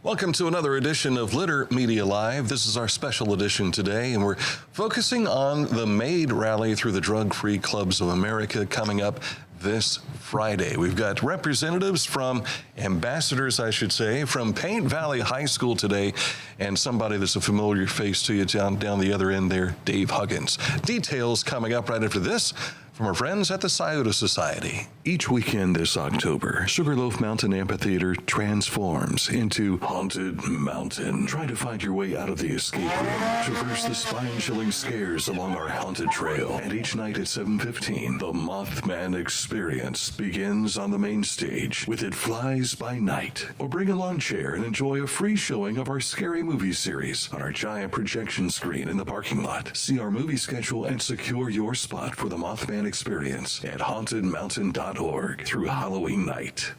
Welcome to another edition of Litter Media Live. This is our special edition today, and we're focusing on the M.A.D.E rally through the Drug-Free Clubs of America coming up this Friday. We've got representatives from ambassadors, I should say, from Paint Valley High School today, and somebody that's a familiar face to you down the other end there, Dave Huggins. Details coming up right after this from our friends at the Scioto Society. Each weekend this October, Sugarloaf Mountain Amphitheater transforms into Haunted Mountain. Try to find your way out of the escape room. Traverse the spine-chilling scares along our haunted trail. And each night at 7:15, the Mothman Experience begins on the main stage with It Flies by Night. Or bring a lawn chair and enjoy a free showing of our scary movie series on our giant projection screen in the parking lot. See our movie schedule and secure your spot for the Mothman Experience at hauntedmountain.org through Halloween night.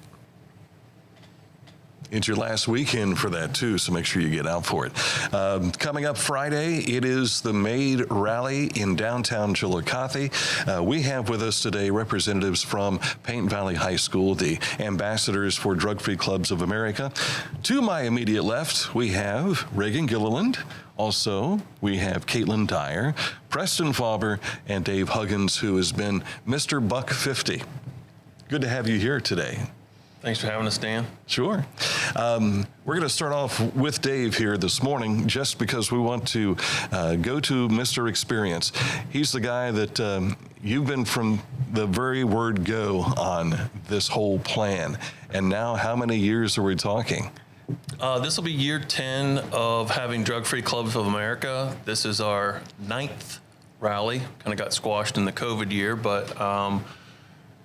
It's your last weekend for that, too, so make sure you get out for it. Coming up Friday, it is the M.A.D.E rally in downtown Chillicothe. We have with us today representatives from Paint Valley High School, the ambassadors for Drug-Free Clubs of America. To my immediate left, we have Raegan Gilliland. Also, we have Caitlyn Dyer, Preston Fauber, and Dave Huggins, who has been Mr. Buck 50. Good to have you here today. Thanks for having us, Dan. Sure. We're going to start off with Dave here this morning just because we want to go to Mr. Experience. He's the guy that you've been from the very word go on this whole plan. And now how many years are we talking? This will be year 10 of having Drug-Free Clubs of America. This is our 9th rally. Kind of got squashed in the COVID year, but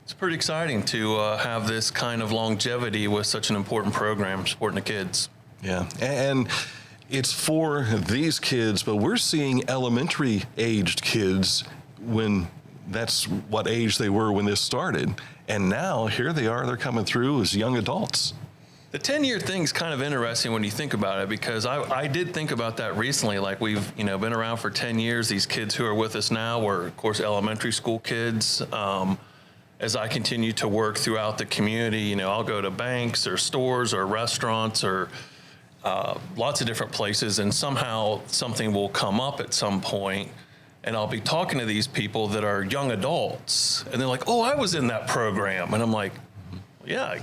it's pretty exciting to have this kind of longevity with such an important program supporting the kids. Yeah, and it's for these kids, but we're seeing elementary-aged kids when that's what age they were when this started. And now here they are, they're coming through as young adults. The 10-year thing's kind of interesting when you think about it, because I did think about that recently. Like, we've been around for 10 years. These kids who are with us now were, of course, elementary school kids. As I continue to work throughout the community, I'll go to banks or stores or restaurants or lots of different places, and somehow something will come up at some point, and I'll be talking to these people that are young adults, and they're like, "Oh, I was in that program," and I'm like, "Yeah,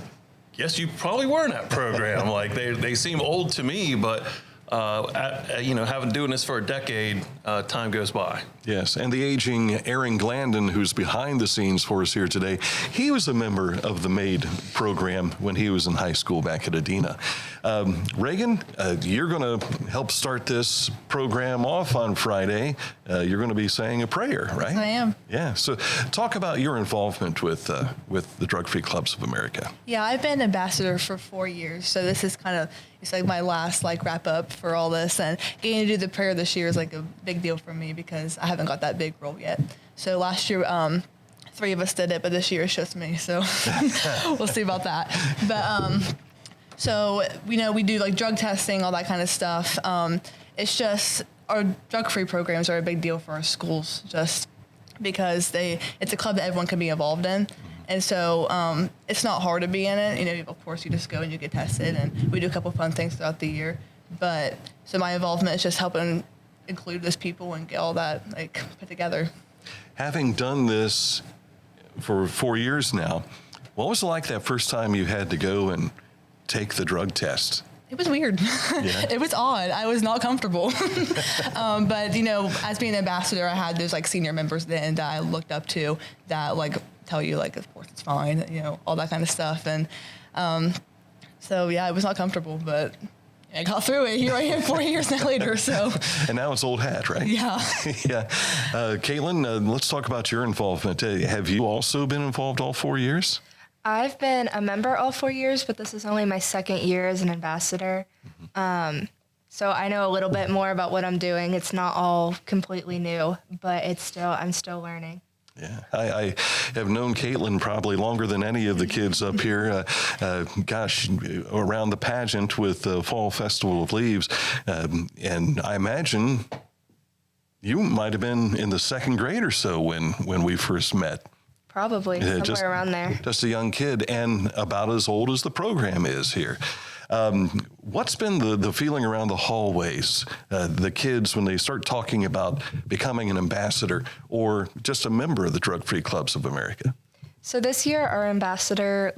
yes, you probably were in that program." Like, they seem old to me, but having doing this for a decade, time goes by. Yes, and the aging Aaron Glandon, who's behind the scenes for us here today, he was a member of the M.A.D.E program when he was in high school back at Adena. Raegan, you're going to help start this program off on Friday. You're going to be saying a prayer, right? Yes, I am. Yeah, so talk about your involvement with the Drug-Free Clubs of America. Yeah, I've been ambassador for 4 years, so this is it's like my last wrap up for all this, and getting to do the prayer this year is like a big deal for me because I haven't got that big role yet. So last year, 3 of us did it, but this year it's just me, so we'll see about that. But so we do drug testing, all that kind of stuff. It's just our drug-free programs are a big deal for our schools, just because it's a club that everyone can be involved in. And so it's not hard to be in it. Of course, you just go and you get tested, and we do a couple fun things throughout the year. But so my involvement is just helping include those people and get all that put together. Having done this for 4 years now, what was it like that first time you had to go and take the drug test? It was weird. Yeah. It was odd. I was not comfortable. But, as being an ambassador, I had those senior members then that I looked up to that tell you of course it's fine, all that kind of stuff. And so, yeah, it was not comfortable, but I got through it. Here I am 4 years now later. So. And now it's old hat, right? Yeah. Yeah. Caitlyn, let's talk about your involvement. Have you also been involved all 4 years? I've been a member all 4 years, but this is only my 2nd year as an ambassador. So I know a little bit more about what I'm doing. It's not all completely new, but I'm still learning. Yeah, I have known Caitlyn probably longer than any of the kids up here. Around the pageant with the Fall Festival of Leaves. And I imagine you might have been in the 2nd grade or so when we first met. Probably, somewhere around there. Just a young kid and about as old as the program is here. What's been the feeling around the hallways, the kids when they start talking about becoming an ambassador or just a member of the Drug-Free Clubs of America? So this year, our ambassador,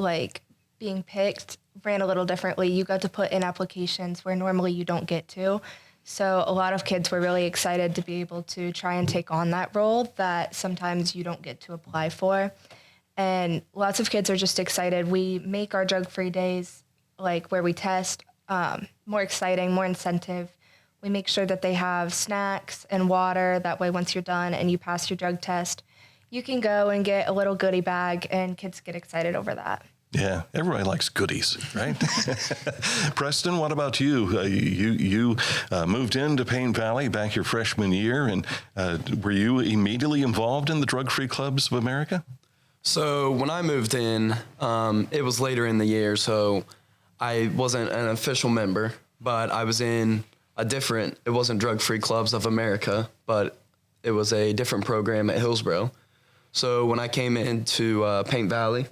being picked, ran a little differently. You got to put in applications where normally you don't get to. So a lot of kids were really excited to be able to try and take on that role that sometimes you don't get to apply for. And lots of kids are just excited. We make our drug-free days, where we test, more exciting, more incentive. We make sure that they have snacks and water. That way, once you're done and you pass your drug test, you can go and get a little goodie bag, and kids get excited over that. Yeah, everybody likes goodies, right? Preston, what about you? You moved into Paint Valley back your freshman year, and were you immediately involved in the Drug-Free Clubs of America? So when I moved in, it was later in the year, so I wasn't an official member, but I was in it wasn't Drug-Free Clubs of America, but it was a different program at Hillsborough. So when I came into Paint Valley,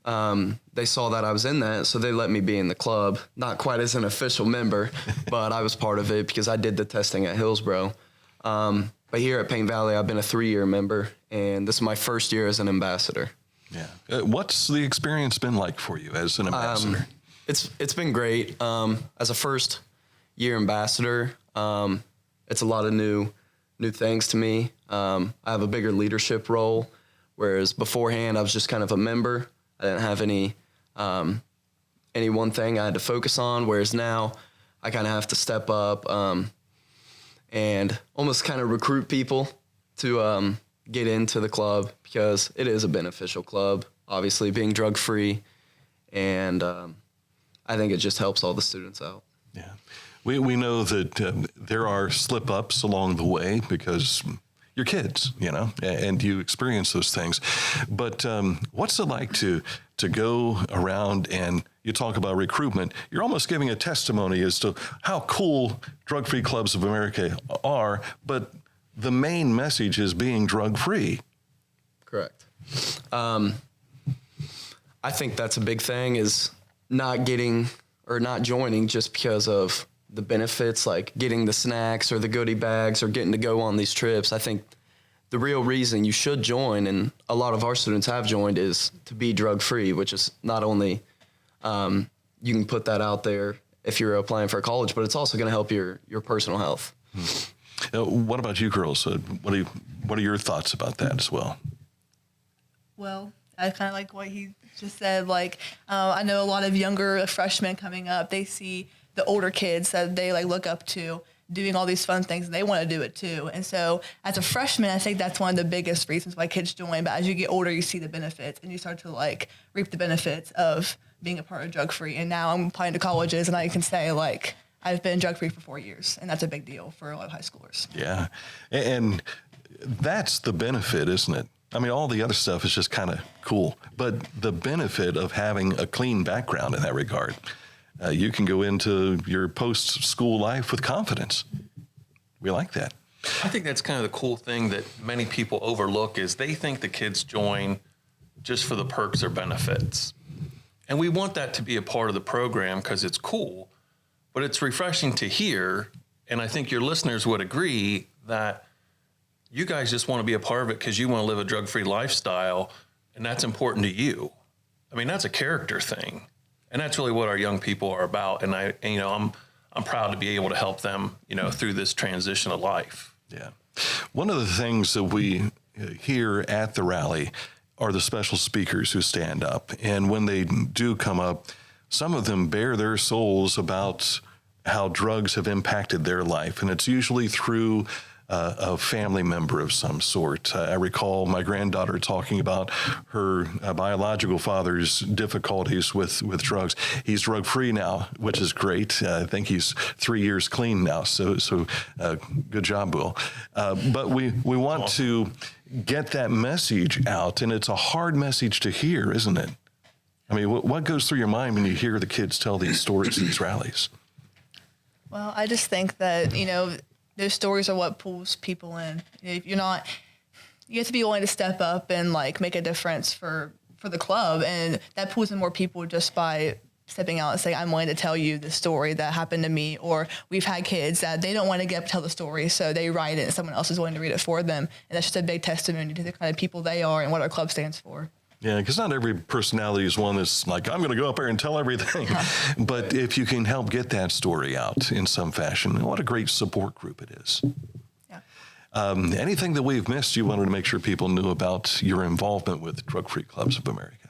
they saw that I was in that, so they let me be in the club. Not quite as an official member, but I was part of it because I did the testing at Hillsborough. But here at Paint Valley, I've been a 3-year member, and this is my first year as an ambassador. Yeah. What's the experience been like for you as an ambassador? It's been great. As a first-year ambassador, it's a lot of new things to me. I have a bigger leadership role, whereas beforehand I was just kind of a member. I didn't have any one thing I had to focus on, whereas now I kind of have to step up and almost kind of recruit people to get into the club because it is a beneficial club, obviously being drug-free, and I think it just helps all the students out. Yeah. We know that there are slip-ups along the way because you're kids, and you experience those things. But what's it like to go around and you talk about recruitment? You're almost giving a testimony as to how cool Drug-Free Clubs of America are, but the main message is being drug-free. Correct. I think that's a big thing is not joining just because of the benefits, like getting the snacks or the goodie bags or getting to go on these trips. I think the real reason you should join, and a lot of our students have joined, is to be drug-free, which is not only you can put that out there if you're applying for college, but it's also going to help your personal health. What about you girls? What are your thoughts about that as well? Well, I kind of like what he just said. I know a lot of younger freshmen coming up, they see the older kids that they look up to doing all these fun things, and they want to do it too. And so as a freshman, I think that's one of the biggest reasons why kids join. But as you get older, you see the benefits, and you start to reap the benefits of being a part of drug-free. And now I'm applying to colleges, and I can say I've been drug-free for 4 years, and that's a big deal for a lot of high schoolers. Yeah, and that's the benefit, isn't it? I mean, all the other stuff is just kind of cool, but the benefit of having a clean background in that regard, you can go into your post-school life with confidence. We like that. I think that's kind of the cool thing that many people overlook is they think the kids join just for the perks or benefits. And we want that to be a part of the program because it's cool, but it's refreshing to hear, and I think your listeners would agree that you guys just want to be a part of it because you want to live a drug-free lifestyle, and that's important to you. I mean, that's a character thing, and that's really what our young people are about. And I'm proud to be able to help them, through this transition of life. Yeah. One of the things that we hear at the rally are the special speakers who stand up, and when they do come up, some of them bare their souls about how drugs have impacted their life, and it's usually through a family member of some sort. I recall my granddaughter talking about her biological father's difficulties with drugs. He's drug-free now, which is great. I think he's 3 years clean now, so good job, Will. But we want to get that message out, and it's a hard message to hear, isn't it? I mean, what goes through your mind when you hear the kids tell these stories at these rallies? Well, I just think that, those stories are what pulls people in. If you have to be willing to step up and make a difference for the club, and that pulls in more people just by stepping out and saying, I'm willing to tell you the story that happened to me. Or we've had kids that they don't want to get up and tell the story, so they write it and someone else is willing to read it for them. And that's just a big testimony to the kind of people they are and what our club stands for. Yeah, because not every personality is one that's like, I'm going to go up there and tell everything. But if you can help get that story out in some fashion, what a great support group it is. Anything that we've missed you wanted to make sure people knew about your involvement with Drug-Free Clubs of America?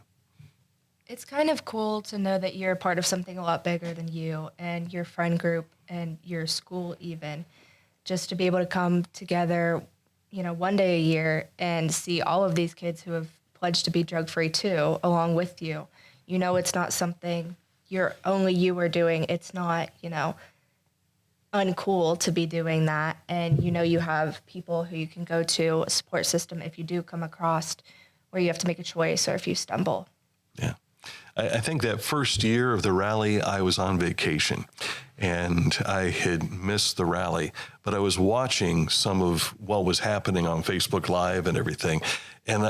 It's kind of cool to know that you're a part of something a lot bigger than you and your friend group and your school even. Just to be able to come together, one day a year and see all of these kids who have pledged to be drug-free too, along with you. It's not something only you are doing. It's not, uncool to be doing that. And, you have people who you can go to, a support system if you do come across where you have to make a choice or if you stumble. Yeah. I think that first year of the rally, I was on vacation and I had missed the rally, but I was watching some of what was happening on Facebook Live and everything. And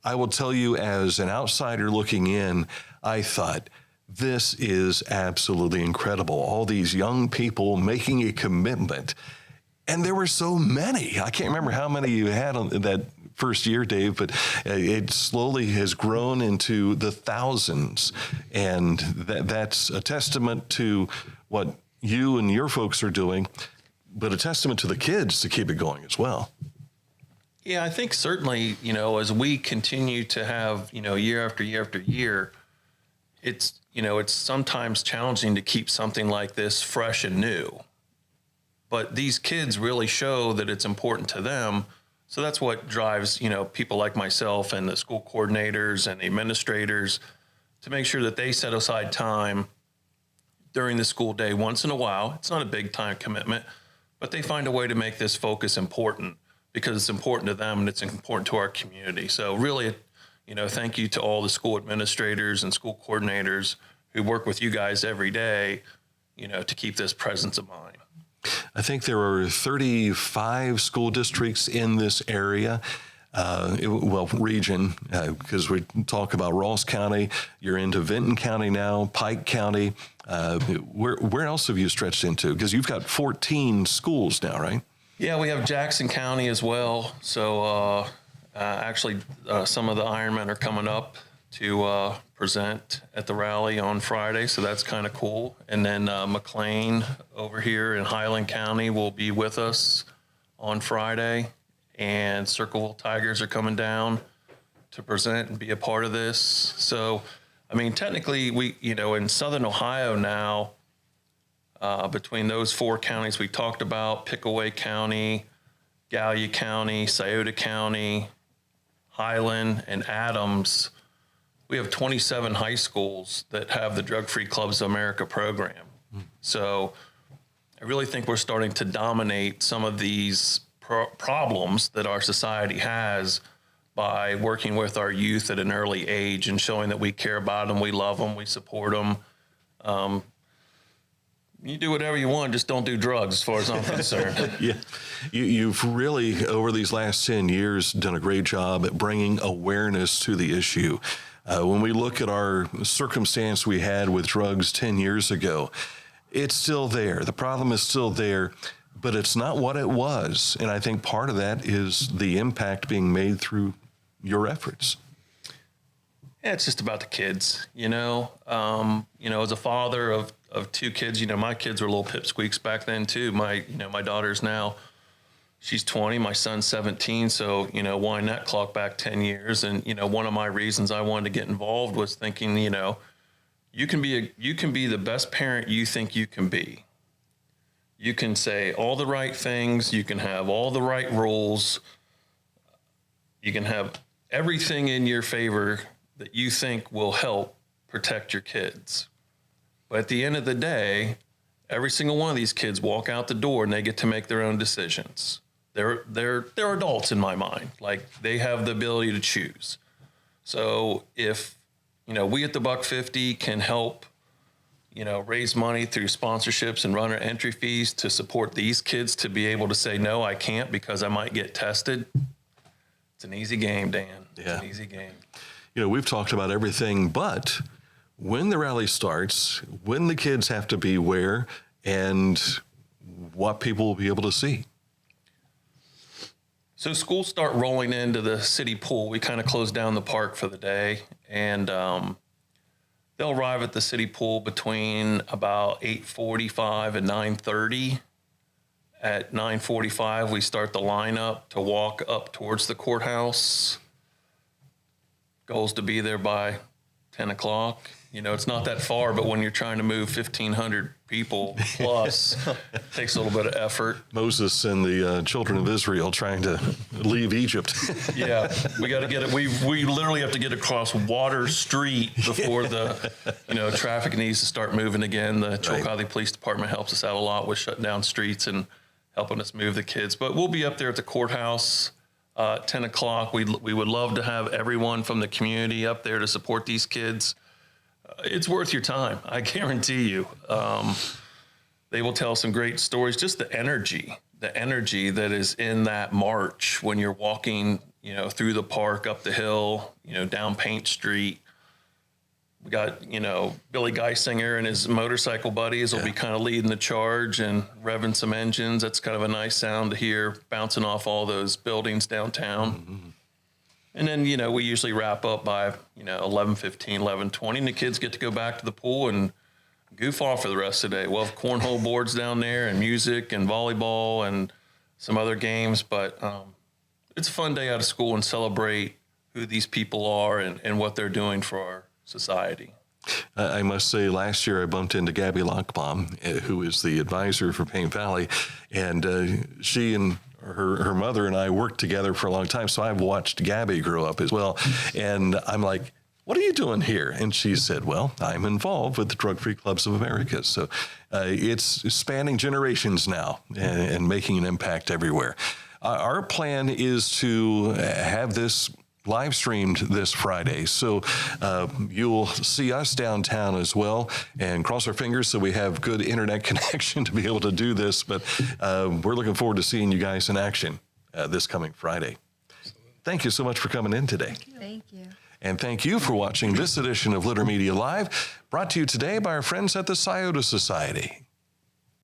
I will tell you, as an outsider looking in, I thought, this is absolutely incredible. All these young people making a commitment. And there were so many. I can't remember how many you had on that first year, Dave, but it slowly has grown into the thousands. And that's a testament to what you and your folks are doing, but a testament to the kids to keep it going as well. Yeah, I think certainly, as we continue to have, year after year after year, it's sometimes challenging to keep something like this fresh and new. But these kids really show that it's important to them. So that's what drives, people like myself and the school coordinators and the administrators to make sure that they set aside time during the school day once in a while. It's not a big time commitment, but they find a way to make this focus important because it's important to them and it's important to our community. So really, thank you to all the school administrators and school coordinators who work with you guys every day, to keep this presence of mind. I think there are 35 school districts in this area, region, because we talk about Ross County, you're into Vinton County now, Pike County. Where else have you stretched into? Because you've got 14 schools now, right? Yeah, we have Jackson County as well. So actually, some of the Ironmen are coming up to present at the rally on Friday, so that's kind of cool. And then McLean over here in Highland County will be with us on Friday, and Circleville Tigers are coming down to present and be a part of this. So, technically, we, in Southern Ohio now, between those four counties we talked about, Pickaway County, Gallia County, Scioto County, Highland, and Adams, we have 27 high schools that have the Drug-Free Clubs of America program. So I really think we're starting to dominate some of these problems that our society has by working with our youth at an early age and showing that we care about them, we love them, we support them. You do whatever you want, just don't do drugs as far as I'm concerned. Yeah, you've really, over these last 10 years, done a great job at bringing awareness to the issue. When we look at our circumstance we had with drugs 10 years ago, it's still there. The problem is still there, but it's not what it was. And I think part of that is the impact being made through your efforts. Yeah, it's just about the kids, as a father of two kids, my kids were little pipsqueaks back then too. My daughter's now, she's 20, my son's 17. So, wind that clock back 10 years. And, one of my reasons I wanted to get involved was thinking, you can be the best parent you think you can be. You can say all the right things. You can have all the right rules. You can have everything in your favor that you think will help protect your kids. But at the end of the day, every single one of these kids walk out the door and they get to make their own decisions. They're adults in my mind. Like, they have the ability to choose. So if, we at the $150 can help, raise money through sponsorships and runner entry fees to support these kids to be able to say, no, I can't because I might get tested. It's an easy game, Dan. It's an easy game. We've talked about everything but when the rally starts, when the kids have to be where, and what people will be able to see. So schools start rolling into the city pool. We kind of close down the park for the day, and they'll arrive at the city pool between about 8:45 and 9:30. At 9:45, we start the lineup to walk up towards the courthouse. Goal's to be there by 10 o'clock. You know, it's not that far, but when you're trying to move 1,500 people plus, it takes a little bit of effort. Moses and the children of Israel trying to leave Egypt. Yeah, we got to get it. We literally have to get across Water Street before the, traffic needs to start moving again. The Chillicothe Police Department helps us out a lot with shutting down streets and helping us move the kids. But we'll be up there at the courthouse 10 o'clock. We would love to have everyone from the community up there to support these kids. It's worth your time, I guarantee you. They will tell some great stories. Just the energy that is in that march when you're walking, through the park, up the hill, down Paint Street. We got, Billy Geisinger and his motorcycle buddies will be kind of leading the charge and revving some engines. That's kind of a nice sound to hear bouncing off all those buildings downtown. Mm-hmm. And then, we usually wrap up by, 11:15, 11:20, and the kids get to go back to the pool and goof off for the rest of the day. We'll have cornhole boards down there and music and volleyball and some other games. But it's a fun day out of school and celebrate who these people are and what they're doing for our society. I must say, last year I bumped into Gabby Lockbaum, who is the advisor for Paint Valley, and she and her mother and I worked together for a long time, so I've watched Gabby grow up as well. And I'm like, what are you doing here? And she said, well, I'm involved with the Drug-Free Clubs of America. So it's spanning generations now and making an impact everywhere. Our plan is to have this live streamed this Friday. So you'll see us downtown as well, and cross our fingers so we have good internet connection to be able to do this. But we're looking forward to seeing you guys in action this coming Friday. Thank you so much for coming in today. Thank you. And thank you for watching this edition of Litter Media Live, brought to you today by our friends at the Scioto Society.